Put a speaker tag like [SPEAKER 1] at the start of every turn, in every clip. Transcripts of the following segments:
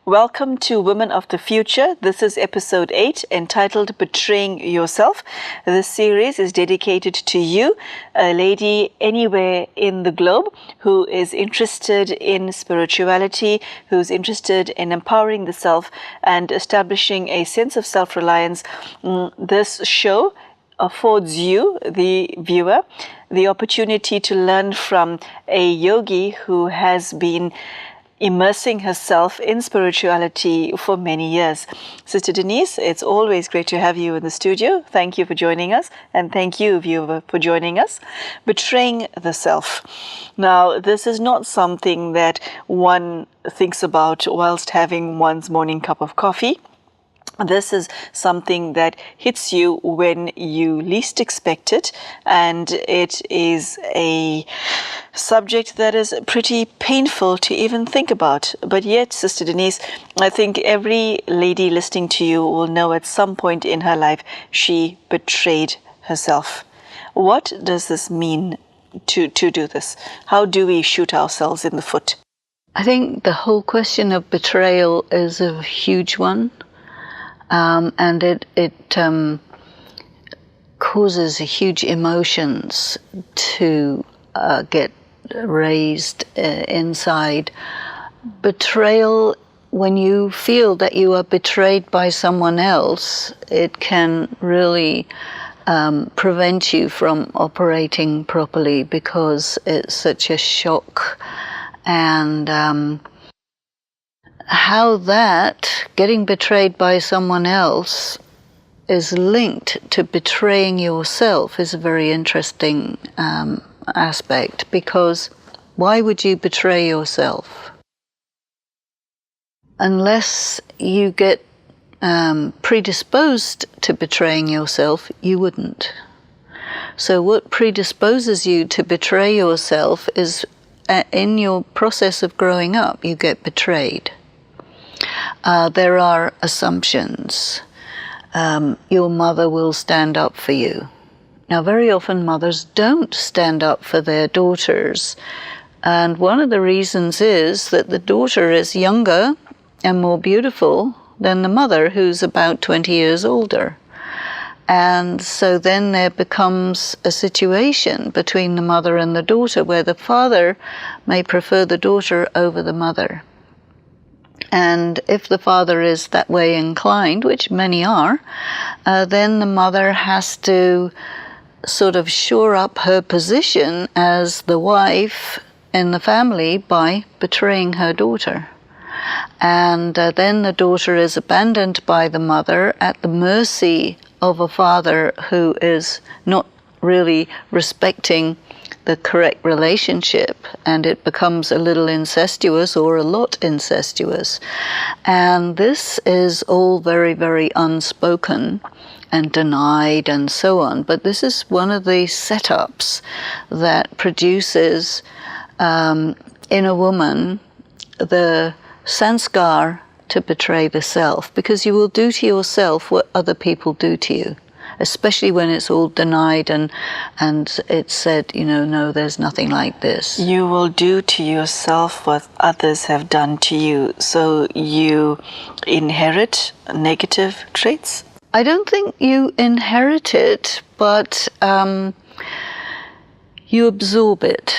[SPEAKER 1] Welcome to Women of the Future. This is episode 8 entitled Betraying Yourself. This series is dedicated to you, a lady anywhere in the globe who is interested in spirituality, who's interested in empowering the self and establishing a sense of self-reliance. This show affords you, the viewer, the opportunity to learn from a yogi who has been immersing herself in spirituality for many years. Sister Denise, it's always great to have you in the studio. Thank you for joining us, and thank you, viewer, for joining us. Betraying the self. Now, this is not something that one thinks about whilst having one's morning cup of coffee. This is something that hits you when you least expect it, and it is a subject that is pretty painful to even think about. But yet, Sister Denise, I think every lady listening to you will know at some point in her life she betrayed herself. What does this mean to do this? How do we shoot ourselves in the foot?
[SPEAKER 2] I think the whole question of betrayal is a huge one. And it causes huge emotions to get raised inside. Betrayal, when you feel that you are betrayed by someone else, it can really prevent you from operating properly because it's such a shock. And how that, getting betrayed by someone else, is linked to betraying yourself is a very interesting aspect, because why would you betray yourself? Unless you get predisposed to betraying yourself, you wouldn't. So what predisposes you to betray yourself is in your process of growing up, you get betrayed. There are assumptions. Your mother will stand up for you. Now, very often mothers don't stand up for their daughters. And one of the reasons is that the daughter is younger and more beautiful than the mother, who's about 20 years older. And so then there becomes a situation between the mother and the daughter where the father may prefer the daughter over the mother. And if the father is that way inclined, which many are, then the mother has to sort of shore up her position as the wife in the family by betraying her daughter. And then the daughter is abandoned by the mother at the mercy of a father who is not really respecting the correct relationship, and it becomes a little incestuous or a lot incestuous. And this is all very, very unspoken and denied and so on. But this is one of the setups that produces in a woman the sanskar to betray the self, because you will do to yourself what other people do to you, especially when it's all denied and it's said, no, there's nothing like this.
[SPEAKER 1] You will do to yourself what others have done to you. So you inherit negative traits?
[SPEAKER 2] I don't think you inherit it, but you absorb it.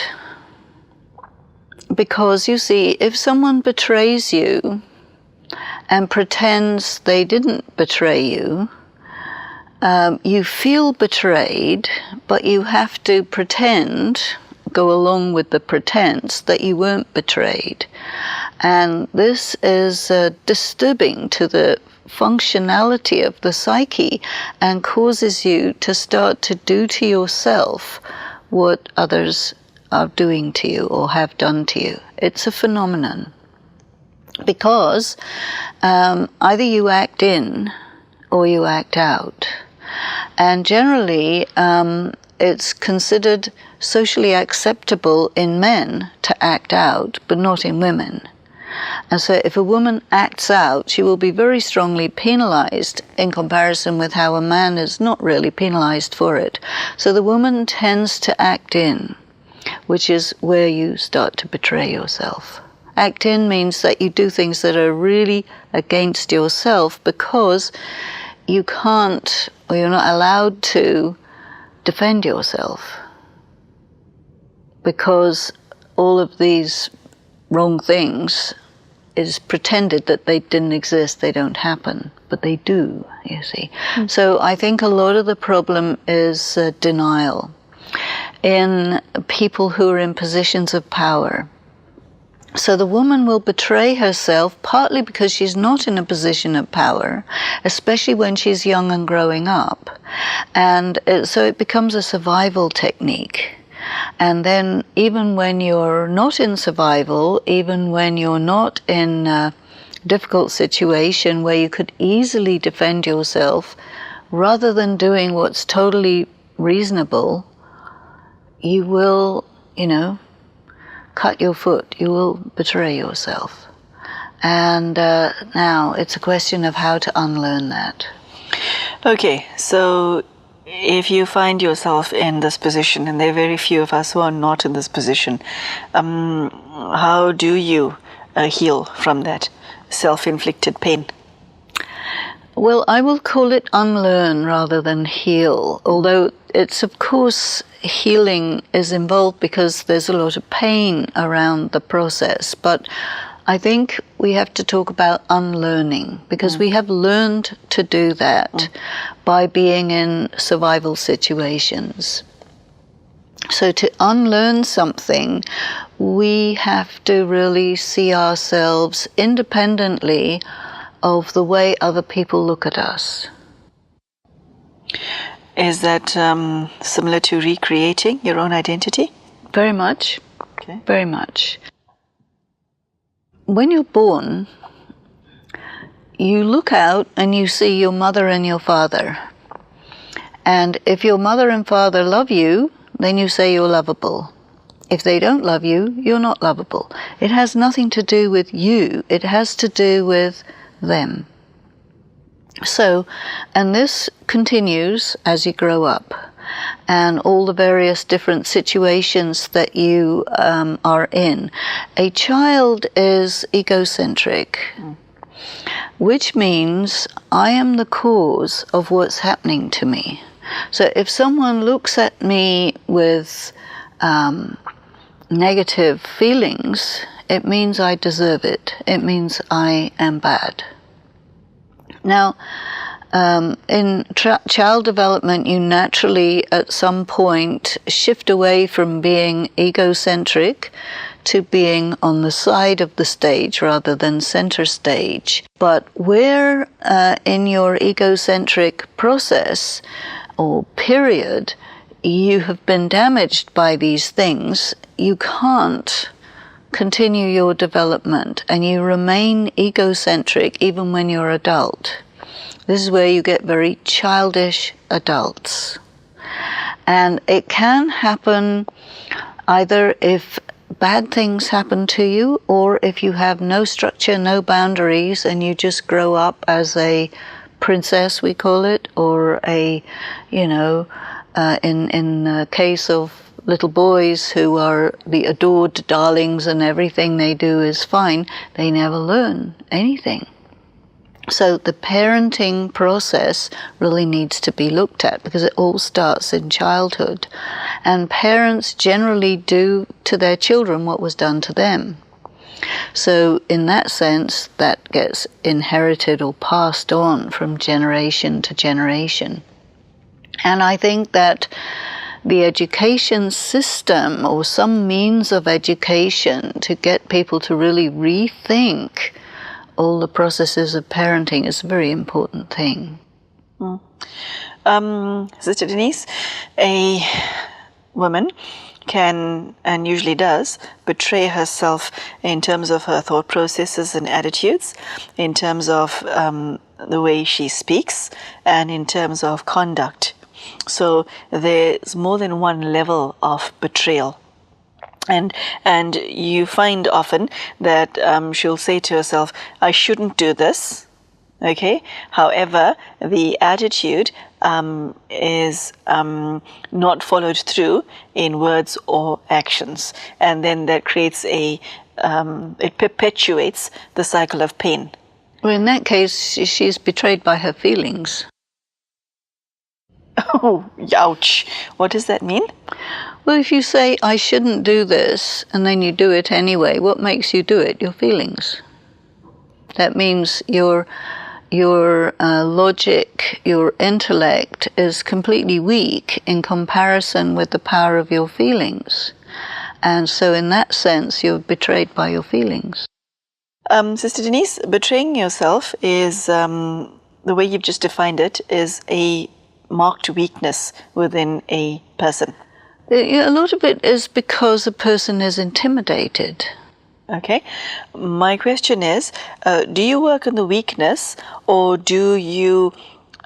[SPEAKER 2] Because you see, if someone betrays you and pretends they didn't betray you, you feel betrayed, but you have to go along with the pretense that you weren't betrayed. And this is disturbing to the functionality of the psyche and causes you to start to do to yourself what others are doing to you or have done to you. It's a phenomenon. Because either you act in or you act out. And generally, it's considered socially acceptable in men to act out, but not in women. And so if a woman acts out, she will be very strongly penalized in comparison with how a man is not really penalized for it. So the woman tends to act in, which is where you start to betray yourself. Act in means that you do things that are really against yourself because you can't, or you're not allowed to defend yourself. Because all of these wrong things is pretended that they didn't exist, they don't happen, but they do, you see. So I think a lot of the problem is denial in people who are in positions of power. So the woman will betray herself partly because she's not in a position of power, especially when she's young and growing up. And so it becomes a survival technique. And then even when you're not in survival, even when you're not in a difficult situation where you could easily defend yourself, rather than doing what's totally reasonable, you will, cut your foot, you will betray yourself. And now it's a question of how to unlearn that.
[SPEAKER 1] Okay, so if you find yourself in this position, and there are very few of us who are not in this position, how do you heal from that self-inflicted pain?
[SPEAKER 2] Well, I will call it unlearn rather than heal, although it's, of course, healing is involved because there's a lot of pain around the process. But I think we have to talk about unlearning, because we have learned to do that by being in survival situations. So to unlearn something, we have to really see ourselves independently of the way other people look at us.
[SPEAKER 1] Is that similar to recreating your own identity?
[SPEAKER 2] Very much.
[SPEAKER 1] Okay.
[SPEAKER 2] Very much. When you're born, you look out and you see your mother and your father. And if your mother and father love you, then you say you're lovable. If they don't love you, you're not lovable. It has nothing to do with you. It has to do with them. So, and this continues as you grow up, and all the various different situations that you are in. A child is egocentric, which means I am the cause of what's happening to me. So if someone looks at me with negative feelings, it means I deserve it. It means I am bad. Now, in child development, you naturally, at some point, shift away from being egocentric to being on the side of the stage rather than center stage. But where in your egocentric process or period you have been damaged by these things, you can't continue your development, and you remain egocentric even when you're adult. This is where you get very childish adults. And it can happen either if bad things happen to you, or if you have no structure, no boundaries, and you just grow up as a princess, we call it, or a, in the case of little boys who are the adored darlings and everything they do is fine, they never learn anything. So the parenting process really needs to be looked at, because it all starts in childhood. And parents generally do to their children what was done to them. So in that sense, that gets inherited or passed on from generation to generation. And I think that the education system, or some means of education to get people to really rethink all the processes of parenting, is a very important thing.
[SPEAKER 1] Sister Denise, a woman can, and usually does, betray herself in terms of her thought processes and attitudes, in terms of the way she speaks, and in terms of conduct. So there's more than one level of betrayal. And you find often that she'll say to herself, I shouldn't do this, okay? However, the attitude is not followed through in words or actions. And then that creates a it perpetuates the cycle of pain.
[SPEAKER 2] Well, in that case, she's betrayed by her feelings.
[SPEAKER 1] Oh, ouch. What does that mean?
[SPEAKER 2] Well, if you say, I shouldn't do this, and then you do it anyway, what makes you do it? Your feelings. That means your logic, your intellect is completely weak in comparison with the power of your feelings. And so in that sense, you're betrayed by your feelings.
[SPEAKER 1] Sister Denise, betraying yourself is, the way you've just defined it, is a marked weakness within a person.
[SPEAKER 2] A lot of it is because a person is intimidated.
[SPEAKER 1] Okay. My question is, do you work on the weakness, or do you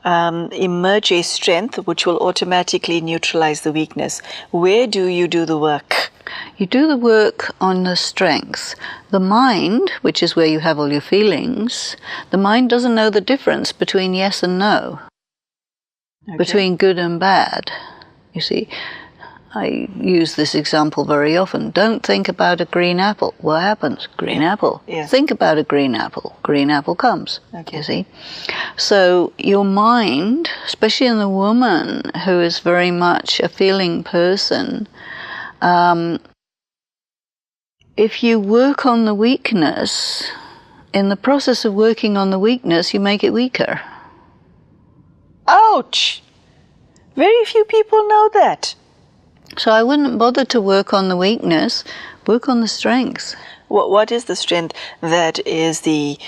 [SPEAKER 1] emerge a strength which will automatically neutralize the weakness? Where do you do the work?
[SPEAKER 2] You do the work on the strength. The mind, which is where you have all your feelings, the mind doesn't know the difference between yes and no, between good and bad. You see, I use this example very often. Don't think about a green apple. What happens? Green apple.
[SPEAKER 1] Yeah.
[SPEAKER 2] Think about a green apple comes.
[SPEAKER 1] Okay.
[SPEAKER 2] You see? So your mind, especially in the woman who is very much a feeling person, if you work on the weakness, in the process of working on the weakness, you make it weaker.
[SPEAKER 1] Ouch! Very few people know that.
[SPEAKER 2] So I wouldn't bother to work on the weakness, work on the strength.
[SPEAKER 1] What is the strength that is the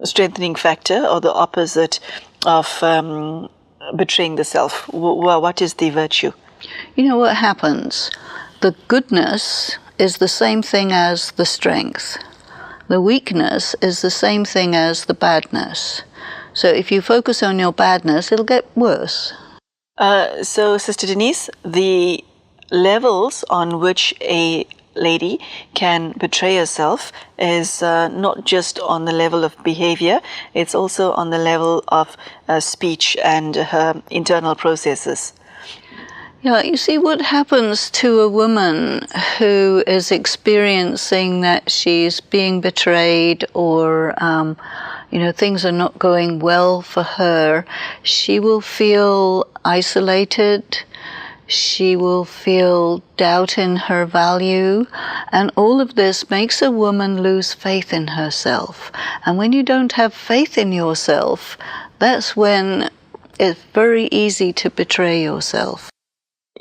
[SPEAKER 1] strengthening factor, or the opposite of betraying the self? What is the virtue?
[SPEAKER 2] You know what happens? The goodness is the same thing as the strength. The weakness is the same thing as the badness. So if you focus on your badness, it'll get worse.
[SPEAKER 1] So, Sister Denise, the levels on which a lady can betray herself is not just on the level of behavior, it's also on the level of speech and her internal processes.
[SPEAKER 2] Yeah, you see, what happens to a woman who is experiencing that she's being betrayed, or things are not going well for her, she will feel isolated, she will feel doubt in her value, and all of this makes a woman lose faith in herself. And when you don't have faith in yourself, that's when it's very easy to betray yourself.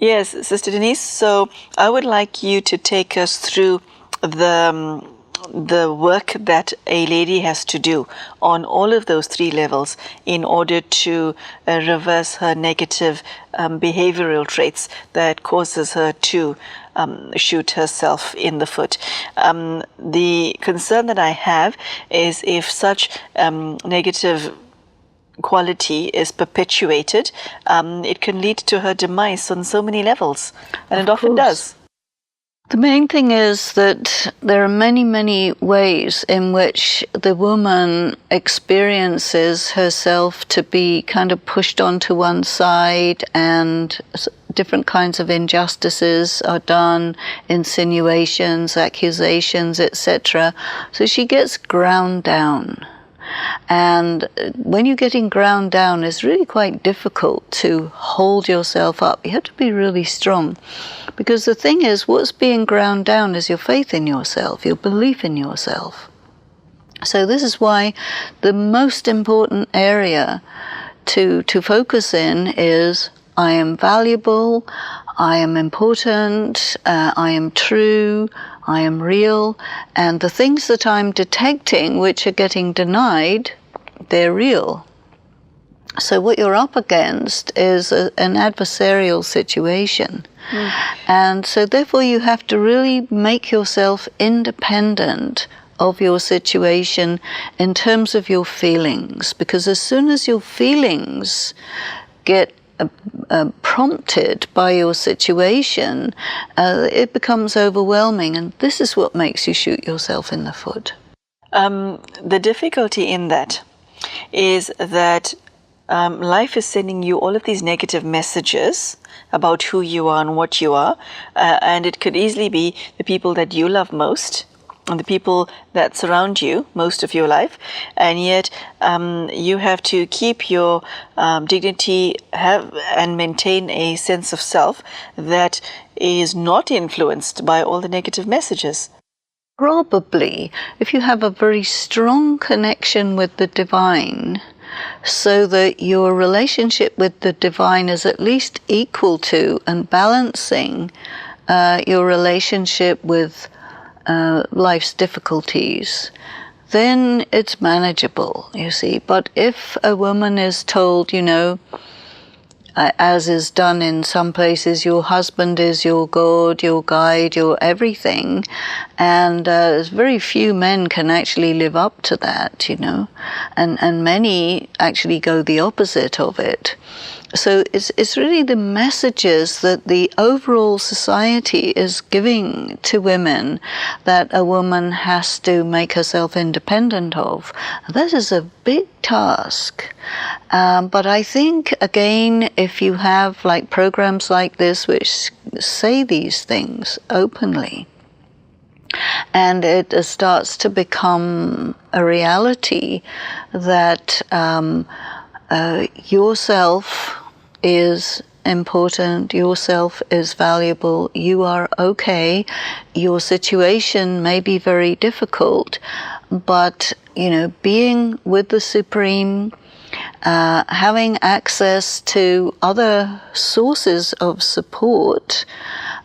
[SPEAKER 1] Yes, Sister Denise, so I would like you to take us through the work that a lady has to do on all of those three levels in order to reverse her negative behavioral traits that causes her to shoot herself in the foot. The concern that I have is if such negative quality is perpetuated, it can lead to her demise on so many levels, and it often does.
[SPEAKER 2] The main thing is that there are many, many ways in which the woman experiences herself to be kind of pushed onto one side, and different kinds of injustices are done, insinuations, accusations, etc. So she gets ground down. And when you're getting ground down, it's really quite difficult to hold yourself up. You have to be really strong. Because the thing is, what's being ground down is your faith in yourself, your belief in yourself. So this is why the most important area to focus in is, I am valuable, I am important, I am true, I am real, and the things that I'm detecting which are getting denied, they're real. So what you're up against is an adversarial situation. And so therefore you have to really make yourself independent of your situation in terms of your feelings, because as soon as your feelings get prompted by your situation, it becomes overwhelming, and this is what makes you shoot yourself in the foot.
[SPEAKER 1] The difficulty in that is that life is sending you all of these negative messages about who you are and what you are, and it could easily be the people that you love most and the people that surround you most of your life, and yet you have to keep your dignity, have and maintain a sense of self that is not influenced by all the negative messages.
[SPEAKER 2] Probably, if you have a very strong connection with the divine, so that your relationship with the divine is at least equal to and balancing your relationship with life's difficulties, then it's manageable, you see. But if a woman is told, you know, as is done in some places, your husband is your God, your guide, your everything, and very few men can actually live up to that, you know, and many actually go the opposite of it. So it's really the messages that the overall society is giving to women that a woman has to make herself independent of. That is a big task. But I think, again, if you have like programs like this which say these things openly, and it starts to become a reality that yourself is important, yourself is valuable, you are okay, your situation may be very difficult, but, you know, being with the Supreme, having access to other sources of support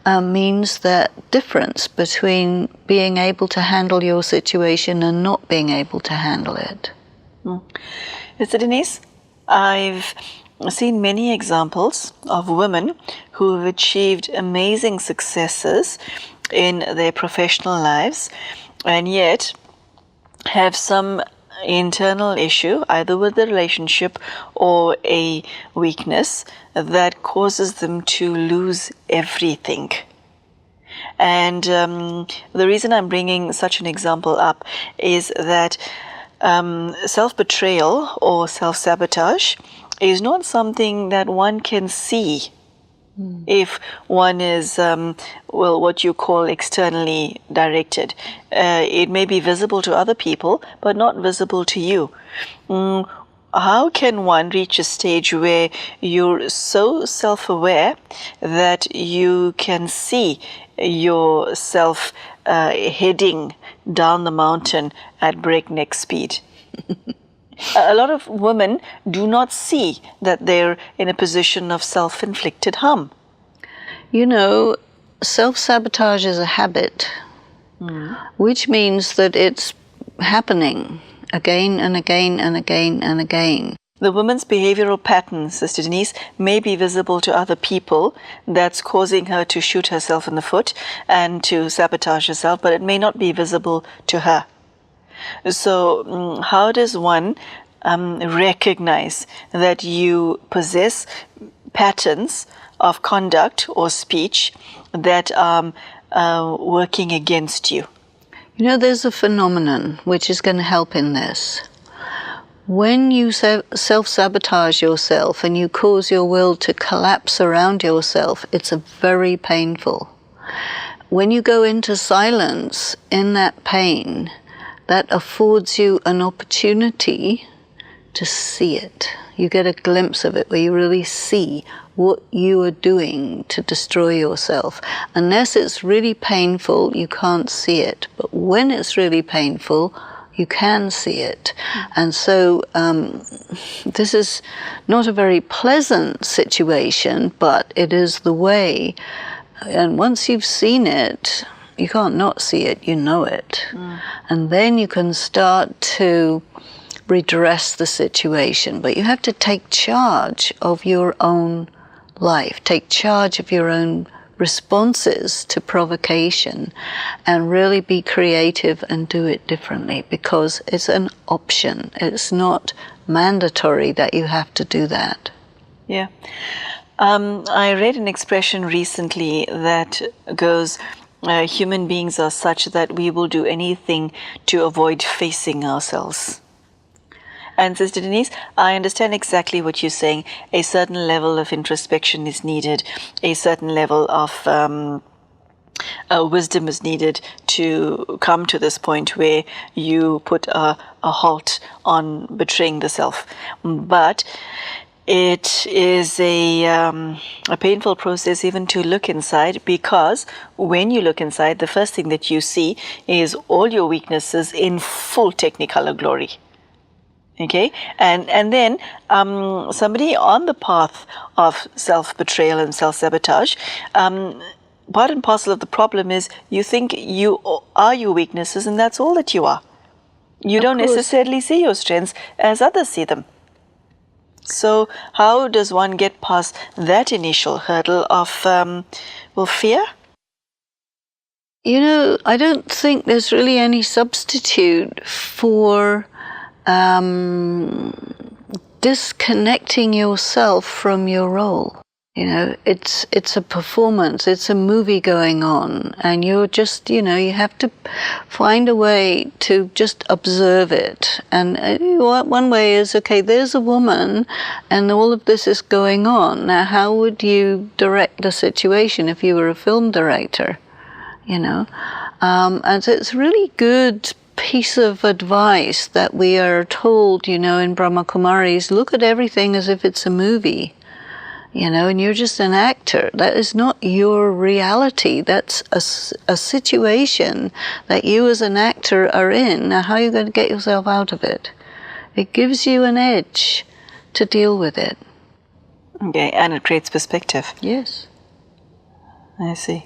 [SPEAKER 2] means that difference between being able to handle your situation and not being able to handle it.
[SPEAKER 1] Mr. Denise, I've seen many examples of women who have achieved amazing successes in their professional lives and yet have some internal issue, either with the relationship or a weakness, that causes them to lose everything. And the reason I'm bringing such an example up is that self-betrayal or self-sabotage is not something that one can see if one is, what you call externally directed. It may be visible to other people, but not visible to you. How can one reach a stage where you're so self-aware that you can see yourself heading down the mountain at breakneck speed? A lot of women do not see that they're in a position of self-inflicted harm.
[SPEAKER 2] You know, self-sabotage is a habit, which means that it's happening again and again and again and again.
[SPEAKER 1] The woman's behavioral patterns, Sister Denise, may be visible to other people. That's causing her to shoot herself in the foot and to sabotage herself, but it may not be visible to her. So how does one recognize that you possess patterns of conduct or speech that are working against you?
[SPEAKER 2] You know, there's a phenomenon which is going to help in this. When you self-sabotage yourself and you cause your will to collapse around yourself, it's very painful. When you go into silence in that pain, that affords you an opportunity to see it. You get a glimpse of it where you really see what you are doing to destroy yourself. Unless it's really painful, you can't see it. But when it's really painful, you can see it. And so this is not a very pleasant situation, but it is the way. And once you've seen it, you can't not see it, you know it. And then you can start to redress the situation. But you have to take charge of your own life, take charge of your own responses to provocation, and really be creative and do it differently, because it's an option. It's not mandatory that you have to do that.
[SPEAKER 1] Yeah. I read an expression recently that goes, human beings are such that we will do anything to avoid facing ourselves. And Sister Denise, I understand exactly what you're saying. A certain level of introspection is needed. A certain level of wisdom is needed to come to this point where you put a halt on betraying the self. But it is a painful process even to look inside, because when you look inside, the first thing that you see is all your weaknesses in full Technicolor glory. Okay, and then somebody on the path of self-betrayal and self-sabotage, part and parcel of the problem is you think you are your weaknesses and that's all that you are. You don't necessarily see your strengths as others see them. So how does one get past that initial hurdle of, fear?
[SPEAKER 2] You know, I don't think there's really any substitute for disconnecting yourself from your role. You know, it's a performance, it's a movie going on, and you're just, you have to find a way to just observe it. And one way is, okay, there's a woman and all of this is going on. Now, how would you direct the situation if you were a film director? And so it's a really good piece of advice that we are told, in Brahma Kumaris, look at everything as if it's a movie. And you're just an actor. That is not your reality. That's a situation that you as an actor are in. Now, how are you going to get yourself out of it? It gives you an edge to deal with it.
[SPEAKER 1] Okay, and it creates perspective.
[SPEAKER 2] Yes.
[SPEAKER 1] I see.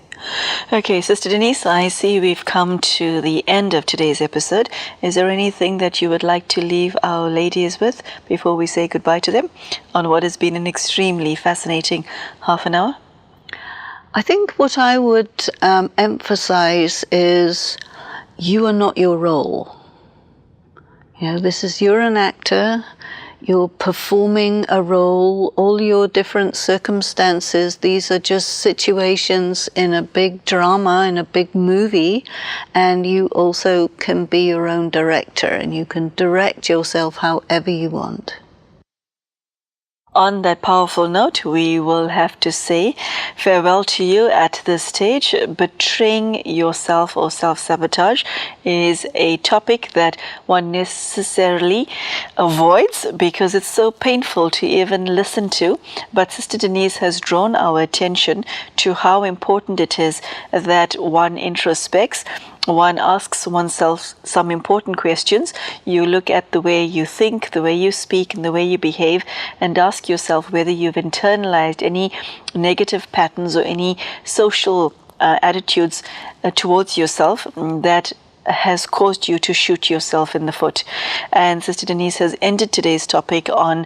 [SPEAKER 1] Okay, Sister Denise, I see we've come to the end of today's episode. Is there anything that you would like to leave our ladies with before we say goodbye to them on what has been an extremely fascinating half an hour?
[SPEAKER 2] I think what I would emphasize is you are not your role. You're an actor. You're performing a role, all your different circumstances, these are just situations in a big drama, in a big movie, and you also can be your own director, and you can direct yourself however you want.
[SPEAKER 1] On that powerful note, we will have to say farewell to you at this stage. Betraying yourself or self-sabotage is a topic that one necessarily avoids because it's so painful to even listen to. But Sister Denise has drawn our attention to how important it is that one introspects. One asks oneself some important questions. You look at the way you think, the way you speak, and the way you behave, and ask yourself whether you've internalized any negative patterns or any social attitudes towards yourself that has caused you to shoot yourself in the foot. And Sister Denise has ended today's topic on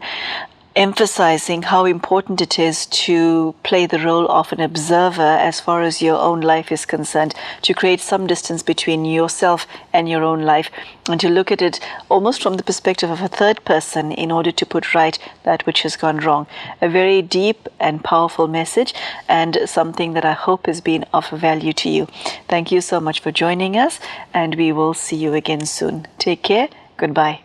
[SPEAKER 1] emphasizing how important it is to play the role of an observer as far as your own life is concerned, to create some distance between yourself and your own life, and to look at it almost from the perspective of a third person in order to put right that which has gone wrong. A very deep and powerful message, and something that I hope has been of value to you. Thank you so much for joining us, and we will see you again soon. Take care. Goodbye.